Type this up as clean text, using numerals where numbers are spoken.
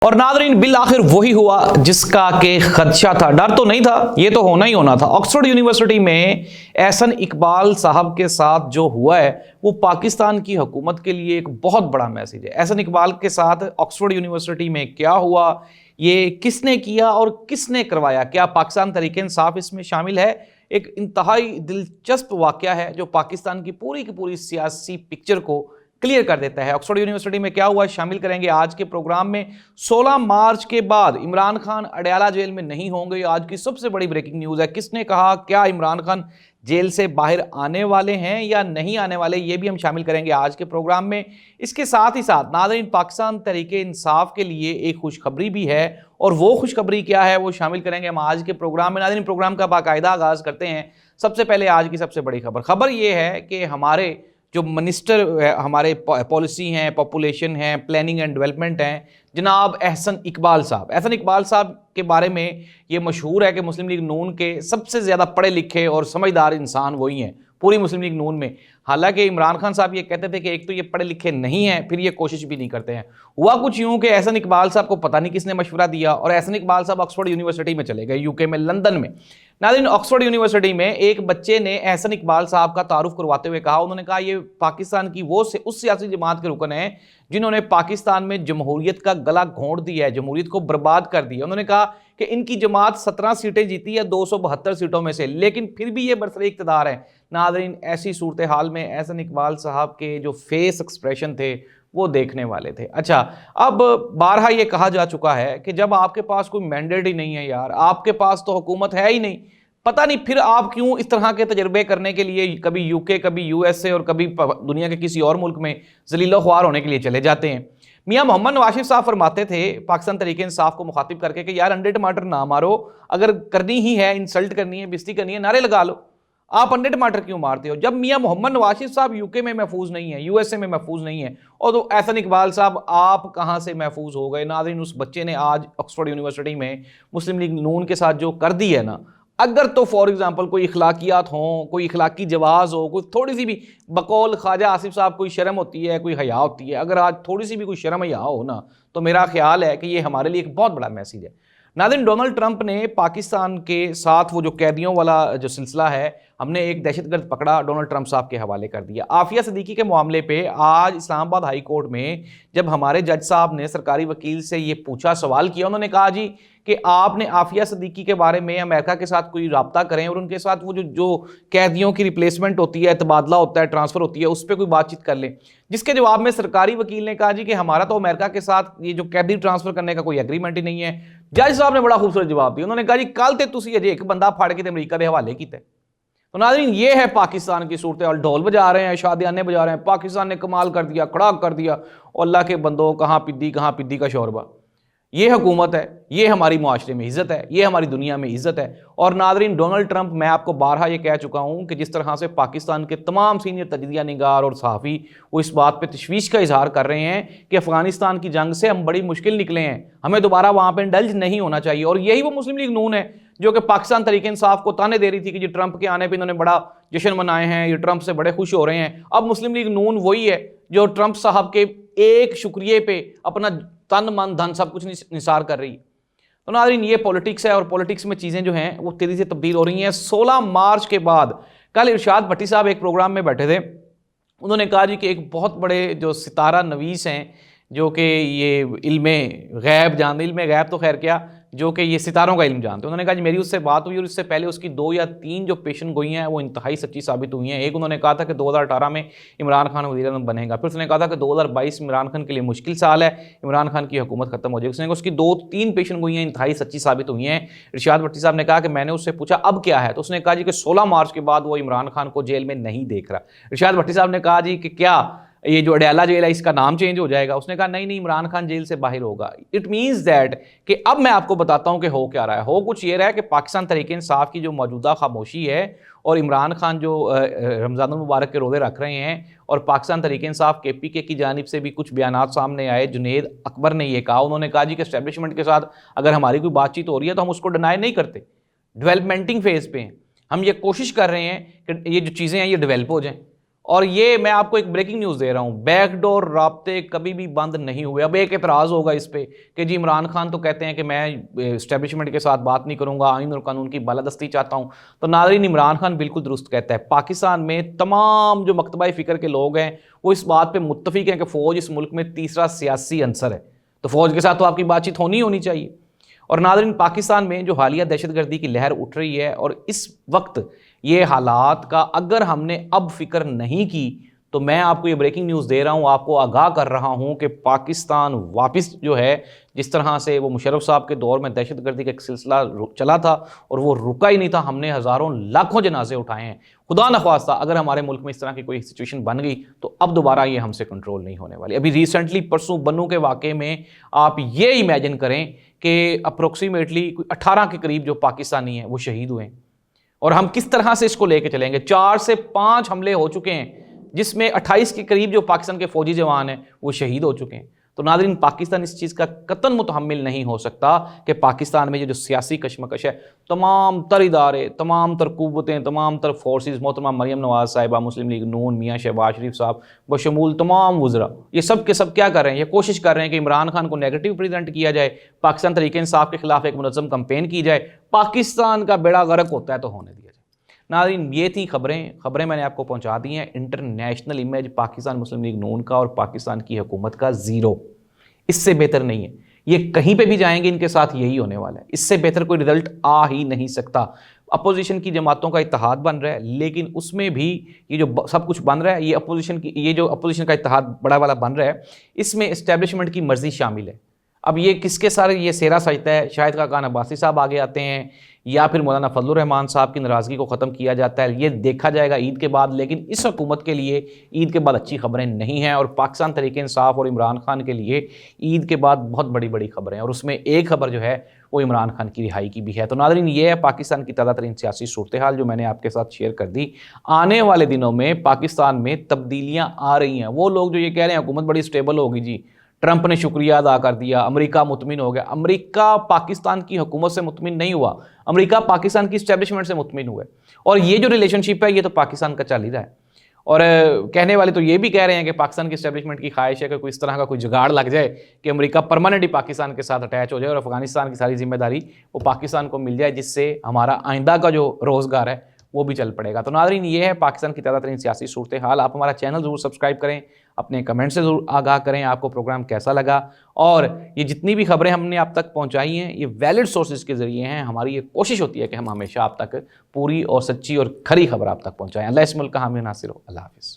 اور ناظرین بالآخر وہی ہوا جس کا کہ خدشہ تھا، ڈر تو نہیں تھا، یہ تو ہونا ہی ہونا تھا۔ آکسفورڈ یونیورسٹی میں احسن اقبال صاحب کے ساتھ جو ہوا ہے وہ پاکستان کی حکومت کے لیے ایک بہت بڑا میسج ہے۔ احسن اقبال کے ساتھ آکسفورڈ یونیورسٹی میں کیا ہوا، یہ کس نے کیا اور کس نے کروایا، کیا پاکستان تحریک انصاف اس میں شامل ہے؟ ایک انتہائی دلچسپ واقعہ ہے جو پاکستان کی پوری سیاسی پکچر کو کلیئر کر دیتا ہے۔ آکسفورڈ یونیورسٹی میں کیا ہوا شامل کریں گے آج کے پروگرام میں۔ 16 مارچ کے بعد عمران خان اڈیالہ جیل میں نہیں ہوں گے، آج کی سب سے بڑی بریکنگ نیوز ہے۔ کس نے کہا، کیا عمران خان جیل سے باہر آنے والے ہیں یا نہیں آنے والے، یہ بھی ہم شامل کریں گے آج کے پروگرام میں۔ اس کے ساتھ ہی ساتھ ناظرین پاکستان تحریک انصاف کے لیے ایک خوشخبری بھی ہے، اور وہ خوشخبری کیا ہے وہ شامل کریں گے ہم آج کے پروگرام میں۔ ناظرین پروگرام کا باقاعدہ آغاز کرتے ہیں۔ سب سے پہلے آج کی سب سے بڑی خبر یہ ہے کہ ہمارے جو منسٹر ہمارے پالیسی ہیں، پاپولیشن ہیں، پلاننگ اینڈ ڈیولپمنٹ ہیں، جناب احسن اقبال صاحب کے بارے میں یہ مشہور ہے کہ مسلم لیگ نون کے سب سے زیادہ پڑھے لکھے اور سمجھدار انسان وہی ہیں پوری مسلم لیگ نون میں۔ حالانکہ عمران خان صاحب یہ کہتے تھے کہ ایک تو یہ پڑھے لکھے نہیں ہیں، پھر یہ کوشش بھی نہیں کرتے ہیں۔ ہوا کچھ یوں کہ احسن اقبال صاحب کو پتہ نہیں کس نے مشورہ دیا اور احسن اقبال صاحب آکسفورڈ یونیورسٹی میں چلے گئے، UK میں، لندن میں۔ ناظرین آکسفورڈ یونیورسٹی میں ایک بچے نے احسن اقبال صاحب کا تعارف کرواتے ہوئے کہا، انہوں نے کہا یہ پاکستان کی اس سیاسی جماعت کے رکن ہیں جنہوں نے پاکستان میں جمہوریت کا گلا گھونٹ دیا ہے، جمہوریت کو برباد کر دیا۔ انہوں نے کہا کہ ان کی جماعت 17 سیٹیں جیتی ہے 272 سیٹوں میں سے، لیکن پھر بھی یہ برسر اقتدار ہے۔ ناظرین ایسی صورتحال میں احسن اقبال صاحب کے جو فیس ایکسپریشن تھے وہ دیکھنے والے تھے۔ اچھا، اب بارہا یہ کہا جا چکا ہے کہ جب آپ کے پاس کوئی مینڈیٹ ہی نہیں ہے یار، آپ کے پاس تو حکومت ہے ہی نہیں، پتہ نہیں پھر آپ کیوں اس طرح کے تجربے کرنے کے لیے کبھی UK، کبھی USA اور کبھی دنیا کے کسی اور ملک میں ذلیل و خوار ہونے کے لیے چلے جاتے ہیں۔ میاں محمد نواز شریف صاحب فرماتے تھے پاکستان تحریک انصاف کو مخاطب کر کے کہ یار انڈے ٹماٹر نہ مارو، اگر کرنی ہی ہے، انسلٹ کرنی ہے، بےزتی کرنی ہے، نعرے لگا لو، آپ انڈے ٹماٹر کیوں مارتے ہو؟ جب میاں محمد نواز شریف صاحب UK میں محفوظ نہیں ہیں، USA میں محفوظ نہیں ہیں، اور تو احسن اقبال صاحب آپ کہاں سے محفوظ ہو گئے؟ ناظرین اس بچے نے آج آکسفورڈ یونیورسٹی میں مسلم لیگ نون کے ساتھ جو کر دی ہے نا، اگر تو فار ایگزامپل کوئی اخلاقیات ہوں، کوئی اخلاقی جواز ہو، کوئی تھوڑی سی بھی بقول خواجہ آصف صاحب کوئی شرم ہوتی ہے، کوئی حیا ہوتی ہے، اگر آج تھوڑی سی بھی کوئی شرم حیا ہو نا، تو میرا خیال ہے کہ یہ ہمارے لیے ایک بہت بڑا میسیج ہے۔ ناظرین ڈونلڈ ٹرمپ نے پاکستان کے ساتھ وہ جو قیدیوں والا جو سلسلہ ہے، ہم نے ایک دہشت گرد پکڑا، ڈونلڈ ٹرمپ صاحب کے حوالے کر دیا۔ عافیہ صدیقی کے معاملے پہ آج اسلام آباد ہائی کورٹ میں جب ہمارے جج صاحب نے سرکاری وکیل سے یہ پوچھا، سوال کیا، انہوں نے کہا جی کہ آپ نے عافیہ صدیقی کے بارے میں امریکہ کے ساتھ کوئی رابطہ کریں اور ان کے ساتھ وہ جو قیدیوں کی ریپلیسمنٹ ہوتی ہے، تبادلہ ہوتا ہے، ٹرانسفر ہوتی ہے، اس پہ کوئی بات چیت کر لیں۔ جس کے جواب میں سرکاری وکیل نے کہا جی کہ ہمارا تو امریکہ کے ساتھ یہ جو قیدی ٹرانسفر کرنے کا کوئی ایگریمنٹ ہی نہیں ہے۔ جج صاحب نے بڑا خوبصورت جواب دیا، انہوں نے کہا جی کل تے تسی اجے ایک بندہ پھاڑ کے امریکہ دے حوالے کیتے۔ تو ناظرین یہ ہے پاکستان کی صورتحال، ڈھول بجا رہے ہیں، شادیانے بجا رہے ہیں، پاکستان نے کمال کر دیا، کھڑا کر دیا، اور اللہ کے بندوں کہاں پدی کا شوربہ۔ یہ حکومت ہے، یہ ہماری معاشرے میں عزت ہے، یہ ہماری دنیا میں عزت ہے۔ اور ناظرین ڈونلڈ ٹرمپ، میں آپ کو بارہا یہ کہہ چکا ہوں کہ جس طرح سے پاکستان کے تمام سینئر تجزیہ نگار اور صحافی وہ اس بات پہ تشویش کا اظہار کر رہے ہیں کہ افغانستان کی جنگ سے ہم بڑی مشکل نکلے ہیں، ہمیں دوبارہ وہاں پہ انڈلج نہیں ہونا چاہیے۔ اور یہی وہ مسلم لیگ نون ہے جو کہ پاکستان تحریک انصاف کو تانے دے رہی تھی کہ یہ ٹرمپ کے آنے پہ انہوں نے بڑا جشن منائے ہیں، یہ ٹرمپ سے بڑے خوش ہو رہے ہیں۔ اب مسلم لیگ نون وہی ہے جو ٹرمپ صاحب کے ایک شکریے پہ اپنا تن من دھن سب کچھ نثار کر رہی ہے۔ تو ناظرین یہ پولیٹکس ہے، اور پولیٹکس میں چیزیں جو ہیں وہ تیزی سے تبدیل ہو رہی ہیں۔ 16 مارچ کے بعد کل ارشاد بھٹی صاحب ایک پروگرام میں بیٹھے تھے، انہوں نے کہا جی کہ ایک بہت بڑے جو ستارہ نویس ہیں جو کہ یہ علم غیب جانتے، علم غیب تو خیر کیا، جو کہ یہ ستاروں کا علم جانتے، انہوں نے کہا جی میری اس سے بات ہوئی اور اس سے پہلے اس کی 2 یا 3 جو پیشن گوئیاں ہیں وہ انتہائی سچی ثابت ہوئی ہیں۔ ایک انہوں نے کہا تھا کہ 2018 میں عمران خان وزیر اعظم بنے گا، پھر اس نے کہا تھا کہ 2022 عمران خان کے لیے مشکل سال ہے، عمران خان کی حکومت ختم ہو جائے گی۔ اس نے کہا اس کی 2-3 پیشن گوئیاں انتہائی سچی ثابت ہوئی ہیں۔ ارشاد بھٹی صاحب نے کہا کہ میں نے اس سے پوچھا اب کیا ہے، تو اس نے کہا جی کہ 16 مارچ کے بعد وہ عمران خان کو جیل میں نہیں دیکھ رہا۔ ارشاد بھٹی صاحب نے کہا جی کہ کیا یہ جو اڈیالہ جیل ہے اس کا نام چینج ہو جائے گا؟ اس نے کہا نہیں عمران خان جیل سے باہر ہوگا۔ اٹ مینز دیٹ کہ اب میں آپ کو بتاتا ہوں کہ ہو کیا رہا ہے۔ ہو کچھ یہ رہا ہے کہ پاکستان تحریک انصاف کی جو موجودہ خاموشی ہے، اور عمران خان جو رمضان المبارک کے روزے رکھ رہے ہیں، اور پاکستان تحریک انصاف KPK کی جانب سے بھی کچھ بیانات سامنے آئے، جنید اکبر نے یہ کہا، انہوں نے کہا جی کہ اسٹیبلشمنٹ کے ساتھ اگر ہماری کوئی بات چیت ہو رہی ہے تو ہم اس کو ڈینائی نہیں کرتے، ڈیولپمنٹنگ فیز پہ ہیں، ہم یہ کوشش کر رہے ہیں کہ یہ جو چیزیں ہیں یہ ڈیولپ ہو جائیں۔ اور یہ میں آپ کو ایک بریکنگ نیوز دے رہا ہوں، بیک ڈور رابطے کبھی بھی بند نہیں ہوئے۔ اب ایک اعتراض ہوگا اس پہ کہ جی عمران خان تو کہتے ہیں کہ میں اسٹیبلشمنٹ کے ساتھ بات نہیں کروں گا، آئین اور قانون کی بالادستی چاہتا ہوں۔ تو ناظرین، عمران خان بالکل درست کہتا ہے۔ پاکستان میں تمام جو مکتبہ فکر کے لوگ ہیں وہ اس بات پہ متفق ہیں کہ فوج اس ملک میں تیسرا سیاسی عنصر ہے، تو فوج کے ساتھ تو آپ کی بات چیت ہونی چاہیے۔ اور ناظرین، پاکستان میں جو حالیہ دہشت گردی کی لہر اٹھ رہی ہے اور اس وقت یہ حالات کا اگر ہم نے اب فکر نہیں کی تو میں آپ کو یہ بریکنگ نیوز دے رہا ہوں، آپ کو آگاہ کر رہا ہوں کہ پاکستان واپس جو ہے، جس طرح سے وہ مشرف صاحب کے دور میں دہشت گردی کا ایک سلسلہ چلا تھا اور وہ رکا ہی نہیں تھا، ہم نے ہزاروں لاکھوں جنازے اٹھائے ہیں۔ خدا نخواستہ اگر ہمارے ملک میں اس طرح کی کوئی سچویشن بن گئی تو اب دوبارہ یہ ہم سے کنٹرول نہیں ہونے والی۔ ابھی ریسنٹلی پرسوں بنوں کے واقعے میں آپ یہ امیجن کریں کہ اپروکسیمیٹلی 18 کے قریب جو پاکستانی ہیں وہ شہید ہوئے ہیں، اور ہم کس طرح سے اس کو لے کے چلیں گے۔ 4 سے 5 حملے ہو چکے ہیں جس میں 28 کے قریب جو پاکستان کے فوجی جوان ہیں وہ شہید ہو چکے ہیں۔ تو ناظرین، پاکستان اس چیز کا قطعاً متحمل نہیں ہو سکتا کہ پاکستان میں جو سیاسی کشمکش ہے، تمام تر ادارے، تمام تر قوتیں، تمام تر فورسز، محترمہ مریم نواز صاحبہ، مسلم لیگ نون، میاں شہباز شریف صاحب بشمول تمام وزراء، یہ سب کے سب کیا کر رہے ہیں؟ یہ کوشش کر رہے ہیں کہ عمران خان کو نیگیٹو پریزنٹ کیا جائے، پاکستان تحریک انصاف کے خلاف ایک منظم کمپین کی جائے، پاکستان کا بیڑا غرق ہوتا ہے تو ہونے دیا جائے۔ ناظرین، یہ تھی خبریں میں نے آپ کو پہنچا دی ہیں۔ انٹرنیشنل امیج پاکستان مسلم لیگ نون کا اور پاکستان کی حکومت کا زیرو، اس سے بہتر نہیں ہے۔ یہ کہیں پہ بھی جائیں گے ان کے ساتھ یہی ہونے والا ہے، اس سے بہتر کوئی رزلٹ آ ہی نہیں سکتا۔ اپوزیشن کی جماعتوں کا اتحاد بن رہا ہے، لیکن اس میں بھی یہ جو سب کچھ بن رہا ہے، یہ جو اپوزیشن کا اتحاد بڑا والا بن رہا ہے، اس میں اسٹیبلشمنٹ کی مرضی شامل ہے۔ اب یہ کس کے ساتھ یہ سیرا سجتا ہے؟ شاہد خاقان عباسی صاحب آگے آتے ہیں یا پھر مولانا فضل الرحمان صاحب کی ناراضگی کو ختم کیا جاتا ہے، یہ دیکھا جائے گا عید کے بعد۔ لیکن اس حکومت کے لیے عید کے بعد اچھی خبریں نہیں ہیں، اور پاکستان تحریک انصاف اور عمران خان کے لیے عید کے بعد بہت بڑی خبریں ہیں، اور اس میں ایک خبر جو ہے وہ عمران خان کی رہائی کی بھی ہے۔ تو ناظرین، یہ ہے پاکستان کی تازہ ترین سیاسی صورتحال جو میں نے آپ کے ساتھ شیئر کر دی۔ آنے والے دنوں میں پاکستان میں تبدیلیاں آ رہی ہیں۔ وہ لوگ جو یہ کہہ رہے ہیں حکومت بڑی سٹیبل ہوگی، جی ٹرمپ نے شکریہ ادا کر دیا، امریکہ مطمئن ہو گیا۔ امریکہ پاکستان کی حکومت سے مطمئن نہیں ہوا، امریکہ پاکستان کی اسٹیبلشمنٹ سے مطمئن ہوا ہے، اور یہ جو ریلیشن شپ ہے یہ تو پاکستان کا چل ہی رہا ہے۔ اور کہنے والے تو یہ بھی کہہ رہے ہیں کہ پاکستان کی اسٹیبلشمنٹ کی خواہش ہے کہ کوئی اس طرح کا کوئی جگاڑ لگ جائے کہ امریکہ پرماننٹلی پاکستان کے ساتھ اٹیچ ہو جائے اور افغانستان کی ساری ذمہ داری وہ پاکستان کو مل جائے، جس سے ہمارا آئندہ کا جو روزگار ہے وہ بھی چل پڑے گا۔ تو ناظرین، یہ ہے پاکستان کی تازہ ترین سیاسی صورتحال۔ آپ ہمارا چینل ضرور سبسکرائب کریں، اپنے کمنٹ سے ضرور آگاہ کریں آپ کو پروگرام کیسا لگا، اور یہ جتنی بھی خبریں ہم نے آپ تک پہنچائی ہیں یہ ویلڈ سورسز کے ذریعے ہیں۔ ہماری یہ کوشش ہوتی ہے کہ ہم ہمیشہ آپ تک پوری اور سچی اور کھری خبر آپ تک پہنچائیں۔ اللہ اس ملک کا حامی و ناصر ہو۔ اللہ حافظ۔